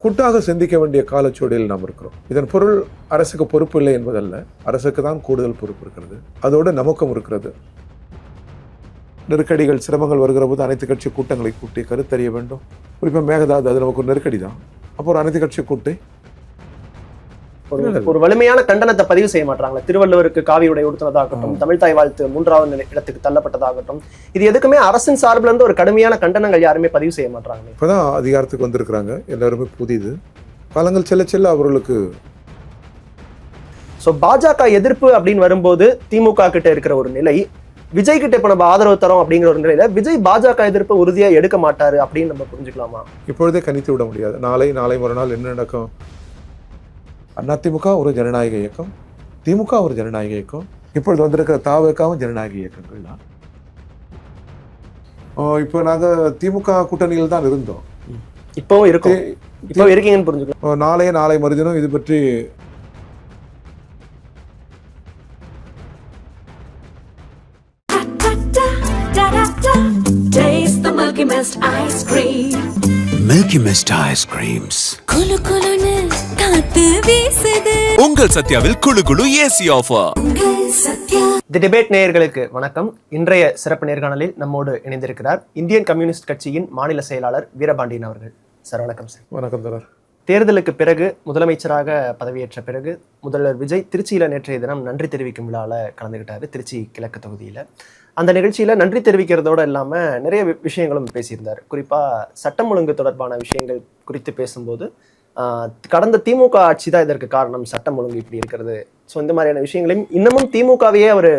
கூட்டாக சிந்திக்க வேண்டிய காலச்சூழலில் நாம் இருக்கிறோம். இதன் பொருள் அரசுக்கு பொறுப்பு இல்லை என்பதல்ல. அரசுக்கு தான் கூடுதல் பொறுப்பு இருக்கிறது. அதோடு நமக்கும் இருக்கிறது. நெருக்கடிகள், சிரமங்கள் வருகிற போது அனைத்து கட்சி கூட்டங்களை கூட்டி கருத்தறிய வேண்டும். குறிப்பாக மேகதாது, அது நமக்கு ஒரு நெருக்கடி தான். அப்போ ஒரு அனைத்து கட்சி கூட்டி ஒரு வலிமையான கண்டனத்தை பதிவு செய்ய மாட்டாங்க. திருவள்ளுவருக்கு காவி உடை உடுத்தினதாகட்டும், தமிழ் தாய் வாழ்த்து 3வது இடத்துக்கு தள்ளப்பட்டதாகட்டும், இது எதுக்குமே அரசின் சார்பில் இருந்து ஒரு கடுமையான கண்டனங்கள் யாருமே பதிவு செய்ய மாட்டாங்க. இப்பதான் அதிகாரத்துக்கு வந்திருக்கிறாங்க, எல்லாருமே புதிது. காலங்கள் செல்ல செல்ல அவர்களுக்கு பாஜக எதிர்ப்பு அப்படின்னு வரும்போது திமுக கிட்ட இருக்கிற ஒரு நிலை, விஜய் கிட்ட இப்ப நம்ம ஆதரவு தரோம் அப்படிங்கிற ஒரு நிலையில விஜய் பாஜக எதிர்ப்பு உறுதியா எடுக்க மாட்டாரு அப்படின்னு நம்ம புரிஞ்சுக்கலாமா? இப்பொழுதே கணித்து விட முடியாது. நாளை மறுநாள் என்ன நடக்கும்? அதிமுக ஒரு ஜனநாயக இயக்கம், திமுக ஒரு ஜனநாயக இயக்கம், இப்பொழுது வந்திருக்கிற தாவேகாவும் ஜனநாயக இயக்கங்கள் தான். இப்போ நாங்க திமுக கூட்டணியில் தான் இருந்தோம், இப்பவும் இருக்கோம், இப்போ இருக்கீங்கன்னு புரிஞ்சுக்கலாம். நாளை மறுதினம் இது பற்றி Milky Mist ice creams. குளு குளுன்னு காத்து வீசுது. உங்கள் சத்யாவில் குளு குளு ஏசி ஆஃபர். தி டிபேட் நேயர்களுக்கு வணக்கம். இன்றைய சிறப்பு நேர்காணலில் நம்மோடு இணைந்திருக்கிறார் இந்தியன் கம்யூனிஸ்ட் கட்சியின் மாநில செயலாளர் வீரபாண்டியன் அவர்கள். சார் வணக்கம். சார் வணக்கம். சார், தேர்தலுக்கு பிறகு முதலமைச்சராக பதவியேற்ற பிறகு முதல்வர் விஜய் திருச்சியில நேற்றைய தினம் நன்றி தெரிவிக்கும் விழாவில் கலந்துக்கிட்டாரு, திருச்சி கிழக்கு தொகுதியில. அந்த நிகழ்ச்சியில நன்றி தெரிவிக்கிறதோடு இல்லாம நிறைய விஷயங்களும் பேசியிருந்தார். குறிப்பா சட்டம் ஒழுங்கு தொடர்பான விஷயங்கள் குறித்து பேசும்போது கடந்த திமுக ஆட்சி தான் இதற்கு காரணம், சட்டம் ஒழுங்கு இப்படி இருக்கிறது, ஸோ இந்த மாதிரியான விஷயங்களையும் இன்னமும் திமுகவையே அவர்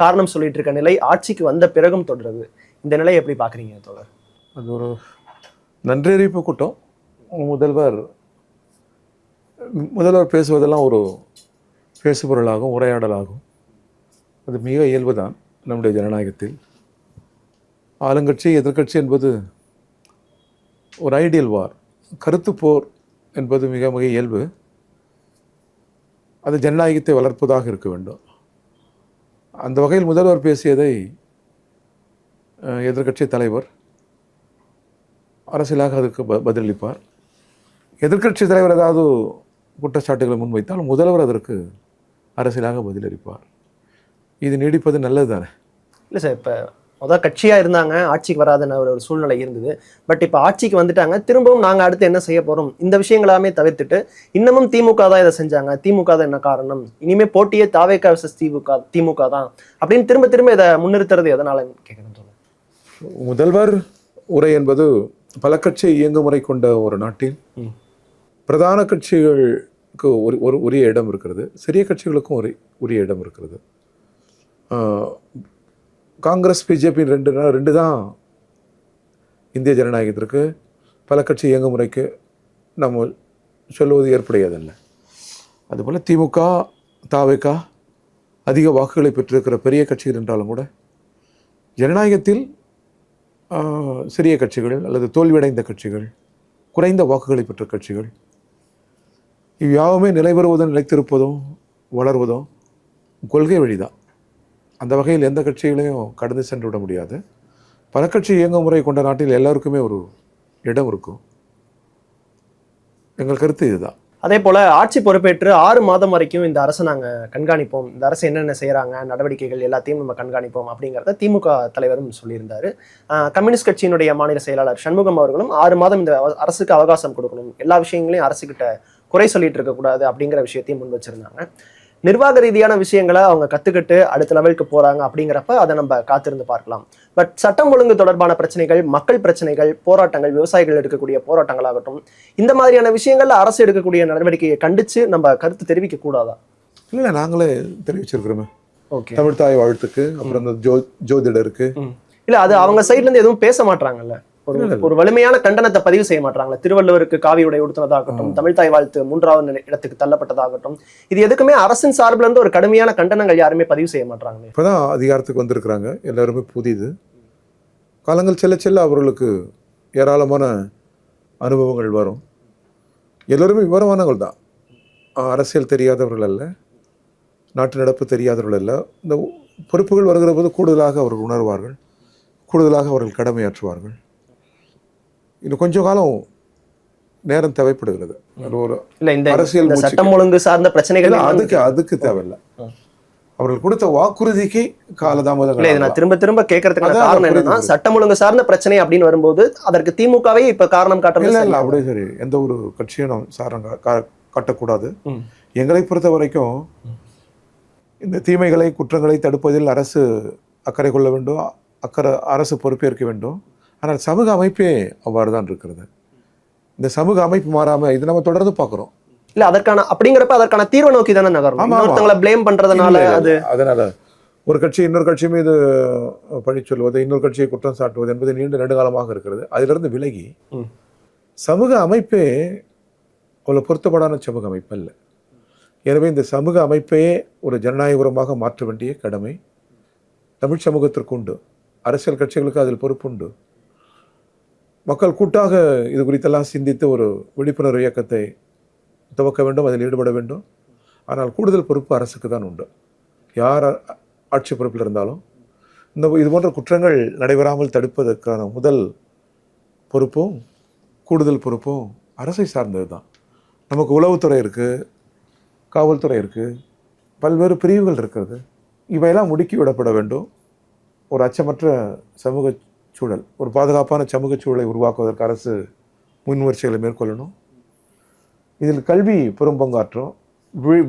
காரணம் சொல்லிட்டு இருக்க நிலை ஆட்சிக்கு வந்த பிறகும் தொடருது. இந்த நிலையை எப்படி பாக்குறீங்க தோழர்? அது ஒரு நன்றி அறிவிப்பு கூட்டம். முதல்வர் பேசுவதெல்லாம் ஒரு பேசுபொருளாகும், உரையாடலாகும். அது மிக இயல்புதான் நம்முடைய ஜனநாயகத்தில். ஆளுங்கட்சி எதிர்கட்சி என்பது ஒரு ஐடியல் வார், கருத்து போர் என்பது மிக மிக இயல்பு. அது ஜனநாயகத்தை வளர்ப்பதாக இருக்க வேண்டும். அந்த வகையில் முதல்வர் பேசியதை எதிர்கட்சி தலைவர் அரசியலாக அதுக்கு பதிலளிப்பார். எதிர்கட்சி தலைவர் ஏதாவது குற்றச்சாட்டுகளை முன்வைத்தால் முதல்வர் அதற்கு அரசியலாக பதிலளிப்பார். இது நீடிப்பது நல்லது தானே? இல்லை சார், இப்போ முதல் கட்சியாக இருந்தாங்க, ஆட்சிக்கு வராதுன்னு ஒரு சூழ்நிலை இருந்தது. பட் இப்போ ஆட்சிக்கு வந்துட்டாங்க, திரும்பவும் நாங்கள் அடுத்து என்ன செய்ய போகிறோம், இந்த விஷயங்களாமே தவிர்த்துட்டு இன்னமும் திமுக தான் இதை செஞ்சாங்க, திமுக தான் என்ன காரணம், இனிமேல் போட்டியே தாவேகா வர்சஸ் திமுக தான் அப்படின்னு திரும்ப திரும்ப இதை முன்னிறுத்துறது எதனாலன்னு கேட்குறேன்னு சொல்லுங்கள். முதல்வர் உரை என்பது பல கட்சி இயங்குமுறை கொண்ட ஒரு நாட்டில் பிரதான கட்சிகளுக்கு ஒரு உரிய இடம் இருக்கிறது, சிறிய கட்சிகளுக்கும் உரிய இடம் இருக்கிறது. காங்கிரஸ் பிஜேபி ரெண்டு தான் இந்திய ஜனநாயகத்திற்கு, பல கட்சி இயங்குமுறைக்கு நம்ம சொல்லுவது ஏற்புடையதல்ல. அதுபோல் திமுக, தாவேகா அதிக வாக்குகளை பெற்றிருக்கிற பெரிய கட்சிகள் என்றாலும் கூட ஜனநாயகத்தில் சிறிய கட்சிகள் அல்லது தோல்வியடைந்த கட்சிகள், குறைந்த வாக்குகளை பெற்ற கட்சிகள், இவ்யாவுமே நிலை பெறுவதும் நிலைத்திருப்பதும் வளர்வதும் கொள்கை வழிதான். அந்த வகையில் எந்த கட்சிகளையும் கடந்து சென்று விட முடியாது. பல கட்சி இயங்குமுறை கொண்ட நாட்டில் எல்லாருக்குமே ஒரு இடம் இருக்கும். எங்கள் கருத்து இதுதான். அதே போல் ஆட்சி பொறுப்பேற்று 6 மாதம் வரைக்கும் இந்த அரசை நாங்கள் கண்காணிப்போம், இந்த அரசு என்னென்ன செய்கிறாங்க, நடவடிக்கைகள் எல்லாத்தையும் நம்ம கண்காணிப்போம் அப்படிங்கிறத திமுக தலைவரும் சொல்லியிருந்தார். கம்யூனிஸ்ட் கட்சியினுடைய மாநில செயலாளர் சண்முகம் அவர்களும் 6 மாதம் இந்த அரசுக்கு அவகாசம் கொடுக்கணும், எல்லா விஷயங்களையும் அரசுக்கிட்ட குறை சொல்லிட்டு இருக்கக்கூடாது அப்படிங்கிற விஷயத்தையும் முன் வச்சிருந்தாங்க. நிர்வாக ரீதியான விஷயங்களை அவங்க கற்றுக்கிட்டு அடுத்த லெவலுக்கு போகிறாங்க அப்படிங்கிறப்ப அதை நம்ம காத்திருந்து பார்க்கலாம். பட் சட்டம் ஒழுங்கு தொடர்பான பிரச்சனைகள், மக்கள் பிரச்சனைகள், போராட்டங்கள், விவசாயிகள் எடுக்கக்கூடிய போராட்டங்களாகட்டும், இந்த மாதிரியான விஷயங்கள்ல அரசு எடுக்கக்கூடிய நடவடிக்கையை கண்டித்து நம்ம கருத்து தெரிவிக்க கூடாதா? இல்லை, நாங்களே தெரிவிச்சிருக்கிறோமே. ஓகே, தமிழ் தாய் வாழ்த்துக்கு அப்புறம் இந்த ஜோதிடருக்கு இல்லை, அது அவங்க சைட்ல இருந்து எதுவும் பேச மாட்டாங்கல்ல, ஒரு வலிமையான கண்டனத்தை பதிவு செய்ய மாட்டாங்களா? திருவள்ளுவருக்கு காவி உடை உடுத்தினதாகட்டும், தமிழ் தாய் வாழ்த்து 3வது இடத்துக்கு தள்ளப்பட்டதாகட்டும், இது எதுக்குமே அரசின் சார்பில் இருந்து ஒரு கடுமையான கண்டனங்கள் யாருமே பதிவு செய்ய மாட்டாங்க. இப்பதான் அதிகாரத்துக்கு வந்திருக்கிறாங்க, எல்லாருமே புதிது. காலங்கள் செல்ல செல்ல அவர்களுக்கு ஏராளமான அனுபவங்கள் வரும். எல்லோருமே விவரமானவர்கள் தான், அரசியல் தெரியாதவர்கள் அல்ல, நாட்டு நடப்பு தெரியாதவர்கள் அல்ல. இந்த பொறுப்புகள் வருகிற போது கூடுதலாக அவர்கள் உணர்வார்கள், கூடுதலாக அவர்கள் கடமையாற்றுவார்கள். இன்னும் கொஞ்சம் காலம் நேரம் தேவைப்படுகிறது. ஒரு இல்ல இந்த அரசியல் இந்த மூச்சுக்கு. சட்டம் ஒழுங்கு சார்ந்த பிரச்சனைகள் இல்ல, அதுக்கு தேவையில்லை. அவர்கள் கொடுத்த வாக்குறுதிக்கு இல்ல காலதாமதங்கள் இதை நான் திரும்ப திரும்ப கேட்கறதுக்கான அதான் காரணம் புரியுது, என்னன்னா, புரியுது. சட்டம் ஒழுங்கு சார்ந்த பிரச்சனை அப்படின்னு வரும்போது அதற்கு திமுகவே இப்ப காரணம் காட்டுறது இல்ல சரியா? அப்படியே சரி. எந்த ஒரு கட்சியும் நாம் காட்டக்கூடாது. ம். எங்களை பொறுத்த வரைக்கும் இந்த தீமைகளை குற்றங்களை தடுப்பதில் அரசு அக்கறை கொள்ள வேண்டும், அரசு பொறுப்பேற்க வேண்டும். ஆனால் சமூக அமைப்பே அவ்வாறு தான் இருக்கிறது. இந்த சமூக அமைப்பு மாறாம இது நம்ம தொடர்ந்து பார்க்குறோம். இல்ல அப்படிங்கிறப்ப அதற்கான தீர்வை நோக்கி தானே நகரணும். ஆமா, ஆமா. இன்னொருத்தவங்களை பிளேம் பண்றதுனால அது அதனால ஒரு கட்சி இன்னொரு கட்சி மீது பழி சொல்வது, இன்னொரு கட்சியை குற்றம் சாட்டுவது என்பது நீண்ட நெடுங்காலமாக இருக்கிறது. அதிலிருந்து விலகி ம். சமூக அமைப்பே அவ்வளவு பொருத்தப்படான சமூக அமைப்பு அல்ல. எனவே இந்த சமூக அமைப்பையே ஒரு ஜனநாயகபுரமாக மாற்ற வேண்டிய கடமை தமிழ் சமூகத்திற்கு உண்டு. அரசியல் கட்சிகளுக்கு அதில் பொறுப்புண்டு. மக்கள் கூட்டாக இது குறித்தெல்லாம் சிந்தித்து ஒரு விழிப்புணர்வு இயக்கத்தை துவக்க வேண்டும், அதில் ஈடுபட வேண்டும். ஆனால் கூடுதல் பொறுப்பு அரசுக்கு தான் உண்டு. யார் ஆட்சி பொறுப்பில் இருந்தாலும் இது போன்ற குற்றங்கள் நடைபெறாமல் தடுப்பதற்கான முதல் பொறுப்பும் கூடுதல் பொறுப்பும் அரசை சார்ந்தது தான். நமக்கு உளவுத்துறை இருக்குது, காவல்துறை இருக்குது, பல்வேறு பிரிவுகள் இருக்கிறது. இவையெல்லாம் முடுக்கி விடப்பட வேண்டும். ஒரு அச்சமற்ற சமூக சூழல், ஒரு பாதுகாப்பான சமூக சூழலை உருவாக்குவதற்கு அரசு முன்முயற்சிகளை மேற்கொள்ளணும். இதில் கல்வி பெரும்பங்காற்றும்.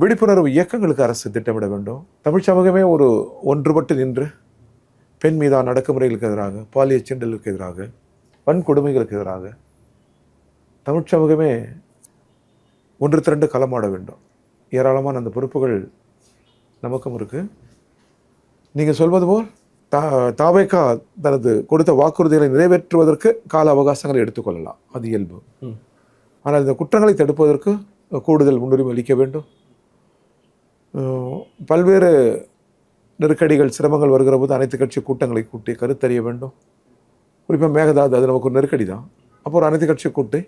விழிப்புணர்வு இயக்கங்களுக்கு அரசு திட்டமிட வேண்டும். தமிழ் சமூகமே ஒரு ஒன்றுபட்டு நின்று பெண் மீதான அடக்குமுறைகளுக்கு எதிராக, பாலியல் சீண்டலுக்கு எதிராக, வன்கொடுமைகளுக்கு எதிராக தமிழ் சமூகமே ஒன்று திரண்டு களமாட வேண்டும். ஏராளமான அந்த பொறுப்புகள் நமக்கும் இருக்குது. நீங்கள் சொல்வது போல் தாவேகா தனது கொடுத்த வாக்குறுதிகளை நிறைவேற்றுவதற்கு கால அவகாசங்களை எடுத்துக்கொள்ளலாம், அது இயல்பு. ஆனால் இந்த குற்றங்களை தடுப்பதற்கு கூடுதல் முன்னுரிமை அளிக்க வேண்டும். பல்வேறு நெருக்கடிகள் சிரமங்கள் வருகிற போது அனைத்து கட்சி கூட்டங்களை கூட்டி கருத்தறிய வேண்டும். குறிப்பாக மேகதாது, அது நமக்கு ஒரு நெருக்கடி தான். அப்போ ஒரு அனைத்து கட்சி கூட்டி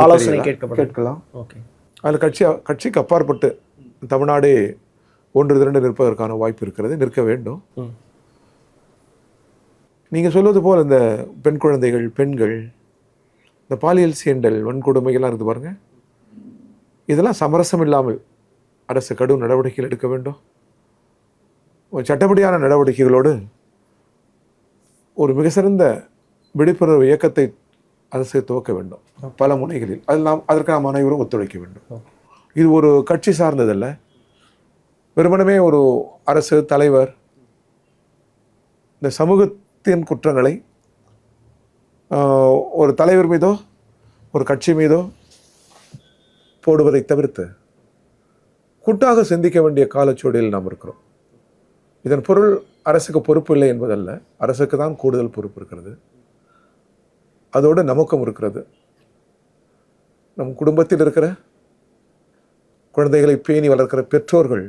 ஆலோசனை கேட்கலாம். அதில் கட்சிக்கு அப்பாற்பட்டு தமிழ்நாடே ஒன்று திரண்டு நிற்பதற்கான வாய்ப்பு இருக்கிறது, நிற்க வேண்டும். நீங்கள் சொல்வது போல் இந்த பெண் குழந்தைகள், பெண்கள், இந்த பாலியல் சீண்டல், வன்கொடுமைகள்லாம் இருக்குது பாருங்கள். இதெல்லாம் சமரசம் இல்லாமல் அரசு கடும் நடவடிக்கைகள் எடுக்க வேண்டும். சட்டப்படியான நடவடிக்கைகளோடு ஒரு மிக சிறந்த விழிப்புணர்வு இயக்கத்தை அரசு துவக்க வேண்டும் பல முனைகளில். அதற்கு நாம் அனைவரும் ஒத்துழைக்க வேண்டும். இது ஒரு கட்சி சார்ந்ததல்ல. வெறுமனமே ஒரு அரசு தலைவர் இந்த சமூகத்தின் குற்றங்களை ஒரு தலைவர் மீதோ ஒரு கட்சி மீதோ போடுவதை தவிர்த்து கூட்டாக சிந்திக்க வேண்டிய காலச்சூழலில் நாம் இருக்கிறோம். இதன் பொருள் அரசுக்கு பொறுப்பு இல்லை என்பதல்ல. அரசுக்கு தான் கூடுதல் பொறுப்பு இருக்கிறது. அதோடு நமக்கும் இருக்கிறது. நம் குடும்பத்தில் இருக்கிற குழந்தைகளை பேணி வளர்க்கிற பெற்றோர்கள்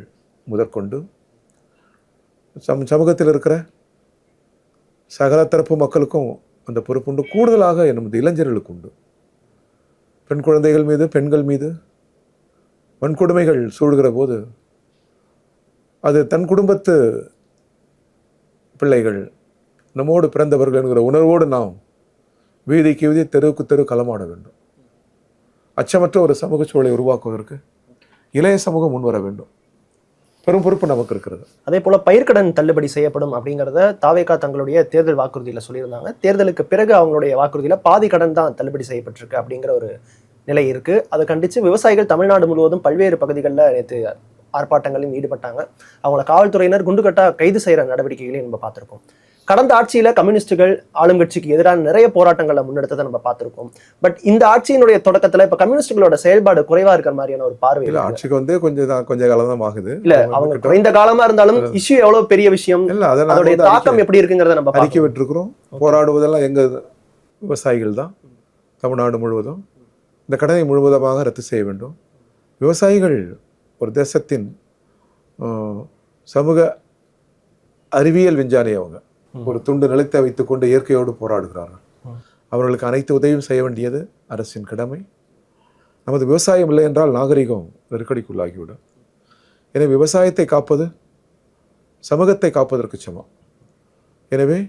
முதற்கொண்டு சமூகத்தில் இருக்கிற சகல தரப்பு மக்களுக்கும் அந்த பொறுப்புண்டு. கூடுதலாக நமது இளைஞர்களுக்கு உண்டு. பெண் குழந்தைகள் மீது, பெண்கள் மீது வன்கொடுமைகள் சூழ்கிற போது அது தன் குடும்பத்து பிள்ளைகள், நம்மோடு பிறந்தவர்கள் என்கிற உணர்வோடு நாம் வீதிக்கு வீதி, தெருவுக்கு தெரு களமாட வேண்டும். அச்சமற்ற ஒரு சமூக சூழலை உருவாக்குவதற்கு இளைய சமூகம் முன்வர வேண்டும். பெரும் பொறுப்பு நமக்கு இருக்கிறது. அதே போல பயிர்க்கடன் தள்ளுபடி செய்யப்படும் அப்படிங்கிறத தாவேகா தங்களுடைய தேர்தல் வாக்குறுதியில சொல்லியிருந்தாங்க. தேர்தலுக்கு பிறகு அவங்களுடைய வாக்குறுதியில பாதி கடன் தான் தள்ளுபடி செய்யப்பட்டிருக்கு அப்படிங்கிற ஒரு நிலை இருக்கு. அதை கண்டித்து விவசாயிகள் தமிழ்நாடு முழுவதும் பல்வேறு பகுதிகளில் நேற்று ஆர்ப்பாட்டங்களிலும் ஈடுபட்டாங்க. அவங்கள காவல்துறையினர் குண்டுகட்டா கைது செய்கிற நடவடிக்கைகளையும் நம்ம பார்த்துருக்கோம். கடந்த ஆட்சியில கம்யூனிஸ்டுகள் ஆளுங்கட்சிக்கு எதிரான நிறைய போராட்டங்களை முன்னெடுத்ததை நம்ம பார்த்திருக்கோம். பட் இந்த ஆட்சியினுடைய தொடக்கத்துல இப்ப கம்யூனிஸ்டுகளோட செயல்பாடு குறைவா இருக்கிற மாதிரியான ஒரு பார்வை. இல்ல, ஆட்சிக்கு வந்து கொஞ்ச காலம் தான் ஆகுது. இல்ல, அவங்க குறைந்த காலமா இருந்தாலும் இஷ்யூ எவ்வளவு பெரிய விஷயம், அதோட தாக்கம் எப்படி இருக்குங்கிறத நம்ம அறிக்கை விட்டுருக்கிறோம். போராடுவதெல்லாம் எங்க விவசாயிகள் தான் தமிழ்நாடு முழுவதும். இந்த கடனை முழுவதுமாக ரத்து செய்ய வேண்டும். விவசாயிகள் ஒரு தேசத்தின் சமூக அறிவியல் விஞ்ஞானி. அவங்க ஒரு துண்டு நிலத்தை வைத்துக்கொண்டு இயற்கையோடு போராடுகிறார்கள். அவர்களுக்கு அனைத்து உதவியும் செய்ய வேண்டியது அரசின் கடமை. நமது விவசாயம் இல்லை என்றால் நாகரிகம் நெருக்கடிக்குள்ளாகிவிடும். எனவே விவசாயத்தை காப்பது சமூகத்தை காப்பதற்கு சமம். எனவே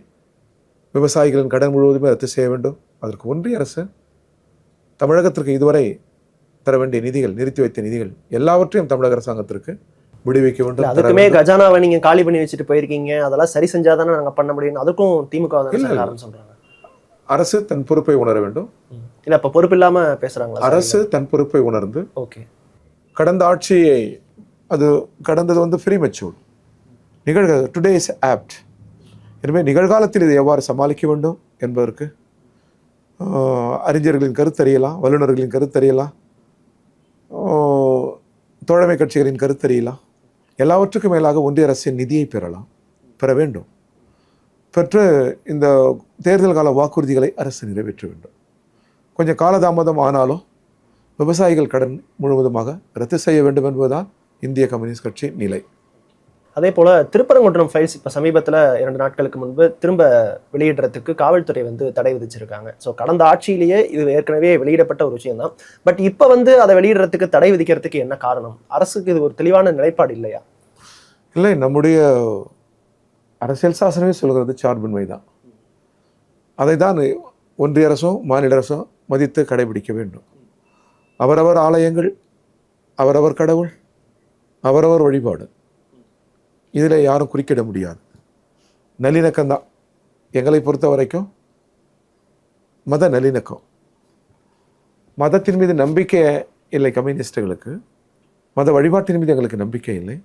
விவசாயிகளின் கடன் முழுவதுமே ரத்து செய்ய வேண்டும். அதற்கு ஒன்றிய அரசு தமிழகத்திற்கு இதுவரை தர வேண்டிய நிதிகள், நிறுத்தி வைத்த நிதிகள் எல்லாவற்றையும் தமிழக அரசாங்கத்திற்கு விடுவிக்க வேண்டும். அதுக்குமே கஜானாவை நீங்க காலி பண்ணி வச்சுட்டு போயிருக்கீங்க, அதெல்லாம் சரி செஞ்சாதானே நாங்க பண்ண முடியும், அதுக்கும் திமுக சொல்றாங்க. அரசு தன் பொறுப்பை உணர வேண்டும். இல்ல இப்ப பொறுப்பு இல்லாம பேசுறாங்க. அரசு தன் பொறுப்பை உணர்ந்து ஓகே, கடந்த ஆட்சியை அது கடந்தது வந்து free mature today is opt. எனவே நிகழ்காலத்தில் இதை எவ்வாறு சமாளிக்க வேண்டும் என்பதற்கு அறிஞர்களின் கருத்தறியலாம், வல்லுநர்களின் கருத்தறியலாம், தோழமை கட்சிகளின் கருத்தறியலாம், எல்லாவற்றுக்கும் மேலாக ஒன்றிய அரசின் நிதியை பெற வேண்டும். பெற்று இந்த தேர்தல் கால வாக்குறுதிகளை அரசு நிறைவேற்ற வேண்டும். கொஞ்சம் காலதாமதம் ஆனாலும் விவசாயிகள் கடன் முழுவதுமாக ரத்து செய்ய வேண்டும் என்பதுதான் இந்திய கம்யூனிஸ்ட் கட்சி நிலை. அதே போல திருப்பரங்குன்றம் ஃபைல்ஸ் இப்போ சமீபத்தில் 2 நாட்களுக்கு முன்பு திரும்ப வெளியிடுறதுக்கு காவல்துறை வந்து தடை விதிச்சிருக்காங்க. ஸோ கடந்த ஆட்சியிலேயே இது ஏற்கனவே வெளியிடப்பட்ட ஒரு விஷயம் தான். பட் இப்போ வந்து அதை வெளியிடுறதுக்கு தடை விதிக்கிறதுக்கு என்ன காரணம்? அரசுக்கு இது ஒரு தெளிவான நிலைப்பாடு இல்லையா? இல்லை, நம்முடைய அரசியல் சாசனமே சொல்கிறது சார்பின்மை தான். அதை தான் ஒன்றிய அரசும் மாநில அரசும் மதித்து கடைபிடிக்க வேண்டும். அவரவர் ஆலயங்கள், அவரவர் கடவுள், அவரவர் வழிபாடு, இதில் யாரும் குறுக்கிட முடியாது. நல்லிணக்கம்தான் எங்களை பொறுத்த வரைக்கும். மத நல்லிணக்கம், மதத்தின் மீது நம்பிக்கை இல்லை கம்யூனிஸ்டுகளுக்கு, மத வழிபாட்டின் மீது எங்களுக்கு நம்பிக்கை இல்லை.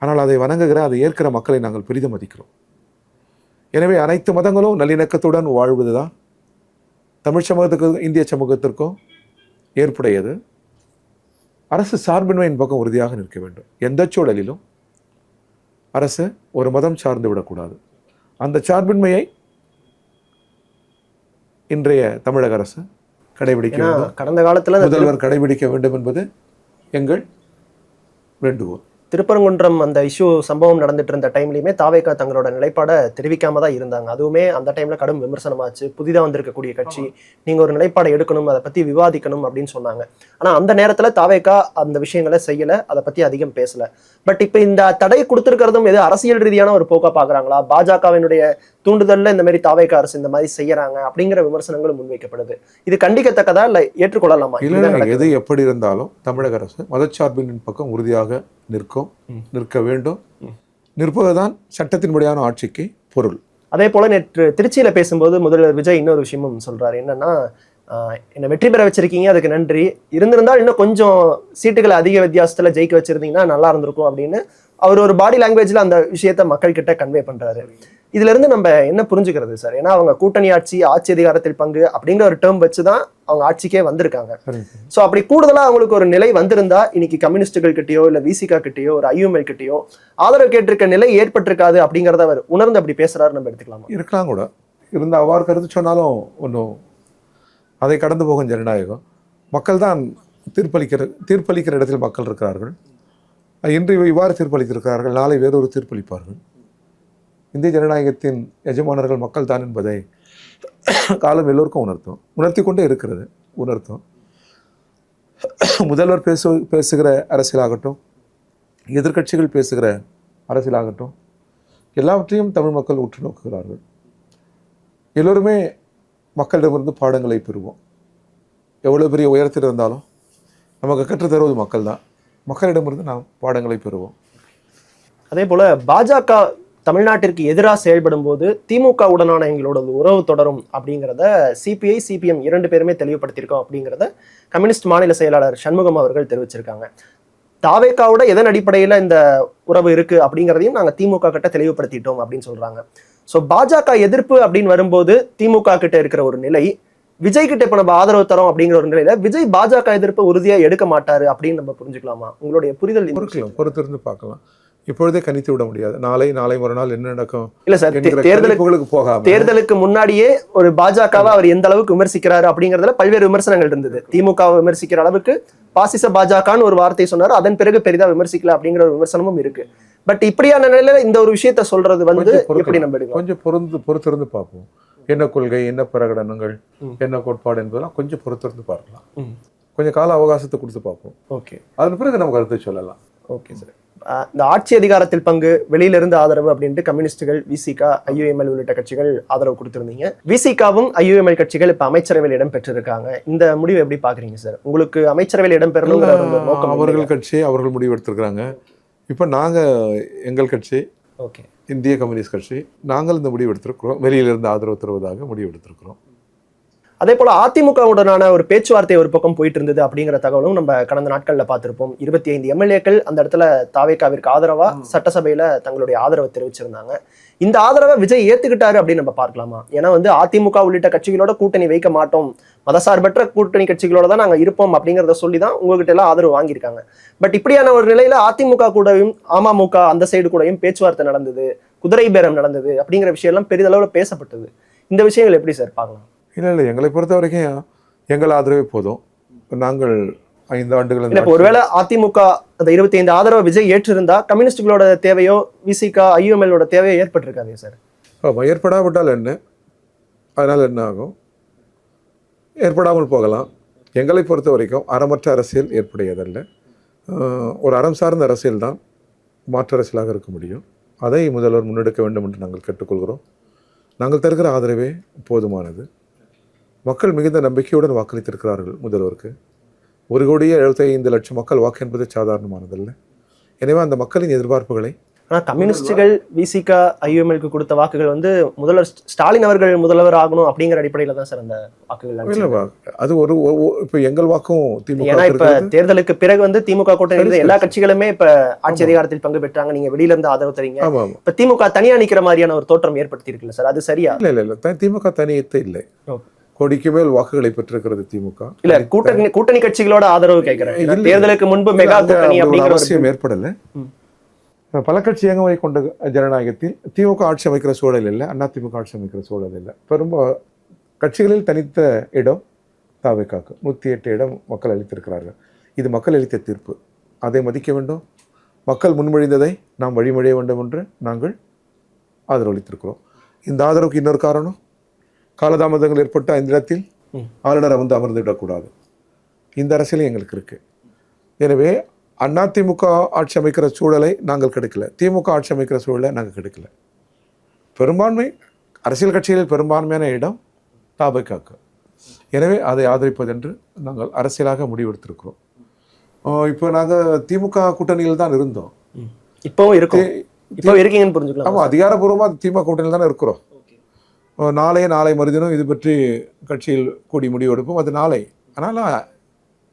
ஆனால் அதை வணங்குகிற, அதை ஏற்கிற மக்களை நாங்கள் பெரிதும் மதிக்கிறோம். எனவே அனைத்து மதங்களும் நல்லிணக்கத்துடன் வாழ்வது தான் தமிழ் சமூகத்துக்கும் இந்திய சமூகத்திற்கும் ஏற்புடையது. அரசு சார்பின்மையின் பக்கம் உறுதியாக நிற்க வேண்டும். எந்த சூழலிலும் அரசு ஒரு மதம் சார்ந்து விடக்கூடாது. அந்த சார்பின்மையை இன்றைய தமிழக அரசு கடைபிடிக்க வேண்டும். கடந்த காலத்தில் முதல்வர் கடைபிடிக்க வேண்டும் என்பது எங்கள் வேண்டுகோள். திருப்பரங்குன்றம் அந்த இஷ்யூ சம்பவம் நடந்துட்டு இருந்த டைம்லையுமே தாவேகா தங்களோட நிலைப்பாடை தெரிவிக்காம தான் இருந்தாங்க. அதுவுமே அந்த டைம்ல கடும் விமர்சனமாச்சு. புதிதாக வந்திருக்கக்கூடிய கட்சி, நீங்க ஒரு நிலைப்பாடை எடுக்கணும், அதை பத்தி விவாதிக்கணும் அப்படின்னு சொன்னாங்க. ஆனா அந்த நேரத்துல தாவேகா அந்த விஷயங்களை செய்யல, அதை பத்தி அதிகம் பேசல. பட் இப்ப இந்த தடை கொடுத்திருக்கிறதும் எது அரசியல் ரீதியான ஒரு போக்கா பாக்குறாங்களா? பாஜகவினுடைய தூண்டுதல்ல இந்த மாதிரி தாவேகா அரசு இந்த மாதிரி செய்யறாங்க அப்படிங்கிற விமர்சனங்களும் முன்வைக்கப்படுது. இது கண்டிக்கத்தக்கதா இல்ல ஏற்றுக்கொள்ளலாமா? எது எப்படி இருந்தாலும் தமிழக அரசு மதச்சார்பின் பக்கம் உறுதியாக நிற்க வேண்டும். நிற்பதுதான் சட்டத்தின்படியான ஆட்சிக்கு பொருள். அதே போல நேற்று திருச்சியில பேசும்போது முதல்வர் விஜய் இன்னொரு விஷயமும் சொல்றாரு. என்னன்னா, என்னை வெற்றி பெற வச்சிருக்கீங்க, அதுக்கு நன்றி. இருந்திருந்தால் இன்னும் கொஞ்சம் சீட்டுகளை அதிக வித்தியாசத்துல ஜெயிக்க வச்சிருந்தீங்கன்னா நல்லா இருந்திருக்கும் அப்படின்னு அவர் ஒரு பாடி லாங்குவேஜ்ல அந்த விஷயத்த மக்கள் கிட்ட கன்வே பண்றாரு. இதுல இருந்து நம்ம என்ன புரிஞ்சுக்கிறது சார்? ஏன்னா அவங்க கூட்டணி ஆட்சி, ஆட்சி அதிகாரத்தில் பங்கு அப்படிங்கிற ஒரு டேர்ம் வச்சுதான் அவங்க ஆட்சிக்கே வந்திருக்காங்க. சோ அப்படி கூடுதலா அவங்களுக்கு ஒரு நிலை வந்திருந்தா இன்னைக்கு கம்யூனிஸ்டுகள் கிட்டயோ இல்ல விசிகா கிட்டயோ ஒரு ஐயுஎம்எல் கிட்டயோ ஆதரவு கேட்டிருக்க நிலை ஏற்பட்டிருக்காது அப்படிங்கறத அவர் உணர்ந்து அப்படி பேசுறாரு நம்ம எடுத்துக்கலாமா? இருக்கலாம் கூட. இருந்த அவ்வாறு கருத்து சொன்னாலும் ஒன்றும் அதை கடந்து போகும் ஜனநாயகம். மக்கள் தான் தீர்ப்பளிக்கிற இடத்தில் மக்கள் இருக்கிறார்கள். இன்று இவ்வாறு தீர்ப்பளித்திருக்கிறார்கள், நாளை வேறொரு தீர்ப்பளிப்பார்கள். இந்திய ஜனநாயகத்தின் எஜமானர்கள் மக்கள் தான் என்பதை காலம் எல்லோருக்கும் உணர்த்தி கொண்டே இருக்கிறது. முதல்வர் பேசுகிற அரசியலாகட்டும், எதிர்க்கட்சிகள் பேசுகிற அரசியலாகட்டும், எல்லாவற்றையும் தமிழ் மக்கள் உற்று நோக்குகிறார்கள். எல்லோருமே மக்களிடமிருந்து பாடங்களை பெறுவோம். எவ்வளோ பெரிய உயரத்தில் இருந்தாலும் நமக்கு கற்றுத்தருவது மக்கள் தான். மக்களிடமிருந்து நாம் பாடங்களை பெறுவோம். அதே போல பாஜக தமிழ்நாட்டிற்கு எதிராக செயல்படும் போது திமுக உடனான எங்களோட உறவு தொடரும் அப்படிங்கிறத சிபிஐ சிபிஎம் 2 பேருமே தெளிவுபடுத்தியிருக்கோம் அப்படிங்கிறத கம்யூனிஸ்ட் மாநில செயலாளர் சண்முகம் அவர்கள் தெரிவிச்சிருக்காங்க. தாவேகாவோட எதன் அடிப்படையில் இந்த உறவு இருக்கு அப்படிங்கிறதையும் நாங்கள் திமுக கிட்ட தெளிவுபடுத்திட்டோம் அப்படின்னு சொல்றாங்க. ஸோ பாஜக எதிர்ப்பு அப்படின்னு வரும்போது திமுக கிட்ட இருக்கிற ஒரு நிலை, விஜய் கிட்ட இப்ப நம்ம ஆதரவு தரோம் அப்படிங்கிற ஒரு நிலையில விஜய் பாஜக எதிர்ப்பை உறுதியா எடுக்க மாட்டாரு அப்படின்னு நம்ம புரிஞ்சுக்கலாமா? உங்களுடைய புரிதல் பொறுத்திருந்து பார்க்கலாம். இப்பொழுதே கணித்து விட முடியாது. நாளை மறுநாள் என்ன நடக்கும் இல்ல சார். தேர்தலுக்கு முன்னாடியே ஒரு பாஜகவை அவர் எந்த அளவுக்கு விமர்சிக்கிறாரு அப்படிங்கறதுல பல்வேறு விமர்சனங்கள் இருந்தது. திமுகவை விமர்சிக்கிற அளவுக்கு பாசிச பாஜகன்னு ஒரு வார்த்தை சொன்னாரு, அதன் பிறகு பெரிதா விமர்சிக்கல அப்படிங்கிற ஒரு விமர்சனமும் இருக்கு. பட் இப்படியான நிலையில இந்த ஒரு விஷயத்த சொல்றது வந்து எப்படி நம்ம எடுக்கலாம்? கொஞ்சம் பொறுத்திருந்து பார்ப்போம். என்ன கொள்கை, என்ன பிரகடனங்கள், என்ன கோட்பாடு என்பதெல்லாம் கொஞ்சம் பொறுத்திருந்து பார்க்கலாம். கொஞ்சம் கால அவகாசத்தை கொடுத்து பார்ப்போம். ஓகே, அதன் பிறகு நம்ம கருத்தை சொல்லலாம். Okay sir. இந்த ஆட்சி அதிகாரத்தில் பங்கு, வெளியிலிருந்து ஆதரவு அப்படின்ட்டு கம்யூனிஸ்டுகள், விசிகா, ஐயுஎம்எல் உள்ளிட்ட கட்சிகள் ஆதரவு கொடுத்திருந்தீங்க. விசிகாவும் ஐயுஎம்எல் கட்சிகள் இப்ப அமைச்சரவையில் இடம் பெற்றிருக்காங்க. இந்த முடிவு எப்படி பாக்குறீங்க சார்? உங்களுக்கு அமைச்சரவையில் இடம் பெறணுங்கிற நோக்கம்? அவர்கள் கட்சி அவர்கள் முடிவு எடுத்திருக்கிறாங்க. இப்போ எங்கள் கட்சி, ஓகே, இந்திய கம்யூனிஸ்ட் கட்சி, நாங்கள் இந்த முடிவு எடுத்திருக்கிறோம். வெளியிலிருந்து ஆதரவு தருவதாக முடிவு எடுத்திருக்கிறோம். அதே போல அதிமுகவுடனான ஒரு பேச்சுவார்த்தை ஒரு பக்கம் போயிட்டு இருந்தது அப்படிங்கிற தகவலும் நம்ம கடந்த நாட்கள்ல பார்த்திருப்போம். 25 எம்எல்ஏக்கள் அந்த இடத்துல தாவேகாவிற்கு ஆதரவா சட்டசபையில தங்களுடைய ஆதரவை தெரிவிச்சிருந்தாங்க. இந்த ஆதரவை விஜய் ஏத்துக்கிட்டாரு அப்படின்னு நம்ம பார்க்கலாமா? ஏன்னா அதிமுக உள்ளிட்ட கட்சிகளோட கூட்டணி வைக்க மாட்டோம், மதசார்பற்ற கூட்டணி கட்சிகளோட தான் நாங்க இருப்போம் அப்படிங்கிறத சொல்லி தான் உங்ககிட்ட எல்லாம் ஆதரவு வாங்கியிருக்காங்க. பட் இப்படியான ஒரு நிலையில அதிமுக கூடயும் அமமுக அந்த சைடு கூடயும் பேச்சுவார்த்தை நடந்தது, குதிரை பேரம் நடந்தது அப்படிங்கிற விஷயம் எல்லாம் பெரிதளவுல பேசப்பட்டது. இந்த விஷயங்கள் எப்படி சார் பார்க்கலாம்? இல்லை, எங்களை பொறுத்த வரைக்கும் எங்கள் ஆதரவே போதும். நாங்கள் 5 ஆண்டுகள் இப்போ ஒருவேளை அதிமுக அந்த 25 ஆதரவை விஜய் ஏற்றிருந்தா கம்யூனிஸ்டுகளோட தேவையோ விசிகா ஐயுஎம்எல்லோட தேவையோ ஏற்பட்டிருக்காதே சார்? ஏற்படாவிட்டால் என்ன, அதனால் என்ன ஆகும்? ஏற்படாமல் போகலாம். எங்களை பொறுத்த வரைக்கும் அறமற்ற அரசியல் ஏற்புடையதல்ல. ஒரு அறம் சார்ந்த அரசியல் தான் மாற்று அரசியலாக இருக்க முடியும். அதை முதல்வர் முன்னெடுக்க வேண்டும் என்று நாங்கள் கேட்டுக்கொள்கிறோம். நாங்கள் தருகிற ஆதரவே போதுமானது. மக்கள் மிகுந்த நம்பிக்கையுடன் வாக்களித்திருக்கிறார்கள் முதல்வருக்கு. 1,75,00,000 மக்கள் வாக்கு என்பது சாதாரணமானதல்ல. எனவே அந்த மக்களின் எதிர்பார்ப்புகளை, ஆனால் கம்யூனிஸ்டுகள் விசிகா ஐயுஎம்எல்க்கு கொடுத்த வாக்குகள் முதல்வர் ஸ்டாலின் அவர்கள் முதல்வர் ஆகணும் அப்படிங்கிற அடிப்படையில் தான் சார் அந்த வாக்குகள். அது ஒரு இப்போ எங்கள் வாக்கும் திமுக. ஏன்னா இப்ப தேர்தலுக்கு பிறகு திமுக கூட்டணி எல்லா கட்சிகளுமே இப்ப ஆட்சி அதிகாரத்தில் பங்கு பெற்றாங்க. நீங்க வெளியில இருந்து ஆதரவு தரீங்க. இப்ப திமுக தனியா நிக்கிற மாதிரியான ஒரு தோற்றம் ஏற்படுத்தி இருக்குல்ல சார், அது சரியா? இல்ல, திமுக தனியத்தை இல்லை. கோடிக்கு மேல் வாக்குகளை பெற்றிருக்கிறது திமுக. இல்ல, கூட்டணி கட்சிகளோட ஆதரவு கேட்கிறேன். தேர்தலுக்கு முன்பு மெகா கூட்டணி அப்படிங்கிற அவசியம் ஏற்படல. பல கட்சி இயங்குமுறை கொண்ட ஜனநாயகத்தில் திமுக ஆட்சி அமைக்கிற சூழல் இல்லை, அதிமுக ஆட்சி அமைக்கிற சூழல் இல்லை. பெரும்பாலும் கட்சிகளில் தனித்த இடம் தாவேகாக்கு 108 இடம் மக்கள் அளித்திருக்கிறார்கள். இது மக்கள் அளித்த தீர்ப்பு, அதை மதிக்க வேண்டும். மக்கள் முன்மொழிந்ததை நாம் வழிமொழிய வேண்டும் என்று நாங்கள் ஆதரவு அளித்திருக்கிறோம். இந்த ஆதரவுக்கு இன்னொரு காரணம், காலதாமதங்கள் ஏற்பட்ட இந்த இடத்தில் ஆளுநரை அமர்ந்து விடக்கூடாது. இந்த அரசியலும் எங்களுக்கு இருக்கு. எனவே அதிமுக ஆட்சி அமைக்கிற சூழலை நாங்கள் கெடுக்கல, திமுக ஆட்சி அமைக்கிற சூழலை நாங்கள் கெடுக்கல. பெரும்பான்மை அரசியல் கட்சிகளில் பெரும்பான்மையான இடம் தாவேகாக்கு. எனவே அதை ஆதரிப்பதென்று நாங்கள் அரசியலாக முடிவெடுத்திருக்கிறோம். இப்போ நாங்கள் திமுக கூட்டணியில் தான் இருந்தோம், இப்போவும் இருக்கீங்கன்னு புரிஞ்சுக்கலாம். ஆமாம், அதிகாரப்பூர்வமாக திமுக கூட்டணியில் தானே இருக்கிறோம். நாளை மறுதினம் இது பற்றி கட்சியில் கூடி முடிவெடுப்போம். அது நாளை. ஆனால்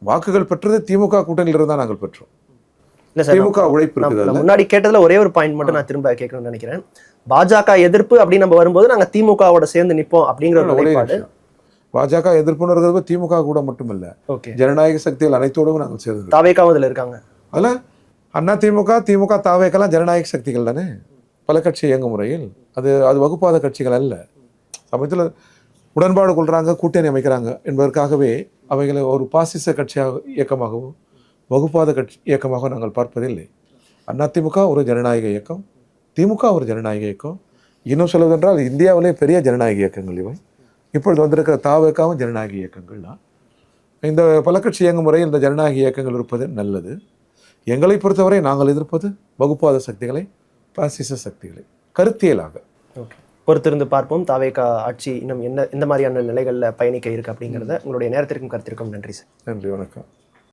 வாக்குகள் பெற்றது திமுக கூட்டணியில் இருந்தால் நாங்கள் பெற்றோம். திமுக உழைப்பு முன்னாடி கேட்டதுல ஒரே ஒரு பாயிண்ட் மட்டும் நான் திரும்ப கேட்கணும்னு நினைக்கிறேன். பாஜக எதிர்ப்பு அப்படின்னு நம்ம வரும்போது நாங்க திமுகவோட சேர்ந்து நிற்போம் அப்படிங்கிற நிலைப்பாடு. பாஜக எதிர்ப்புன்னு திமுக கூட மட்டுமில்ல, ஜனநாயக சக்திகள் அனைத்தோடும் நாங்கள் சேர்ந்து. தாவேகாவும் இதுல இருக்காங்க. அதில் திமுக தாவேகெல்லாம் ஜனநாயக சக்திகள் தானே. பல கட்சி இயங்கு முறையில் அது வகுப்பாத கட்சிகள் அல்ல. சமயத்தில் உடன்பாடு கொள்கிறாங்க, கூட்டணி அமைக்கிறாங்க என்பதற்காகவே அவைகளை ஒரு பாசிச கட்சியாக இயக்கமாகவும் வகுப்பாத கட்சி இயக்கமாக நாங்கள் பார்ப்பதில்லை. அதிமுக ஒரு ஜனநாயக இயக்கம், திமுக ஒரு ஜனநாயக இயக்கம். இன்னும் சொல்வதென்றால் இந்தியாவிலே பெரிய ஜனநாயக இயக்கங்கள் இவை. இப்பொழுது வந்திருக்கிற தாவேகாவும் ஜனநாயக இயக்கங்கள் தான். இந்த பல கட்சி இயங்கு முறையில் இந்த ஜனநாயக இயக்கங்கள் இருப்பது நல்லது. எங்களை பொறுத்தவரை நாங்கள் எதிர்ப்பது வகுப்பாத சக்திகளை, பாசிச சக்திகளை கருத்தியலாக. ஓகே, பொறுத்திருந்து பார்ப்போம். தாவேகா ஆட்சி இன்னும் எந்த மாதிரியான நிலைகளில் பயணிக்க இருக்கு அப்படிங்கிறத. உங்களுடைய நேரத்திற்கும் கருத்திற்கும் நன்றி சார். நன்றி, வணக்கம்.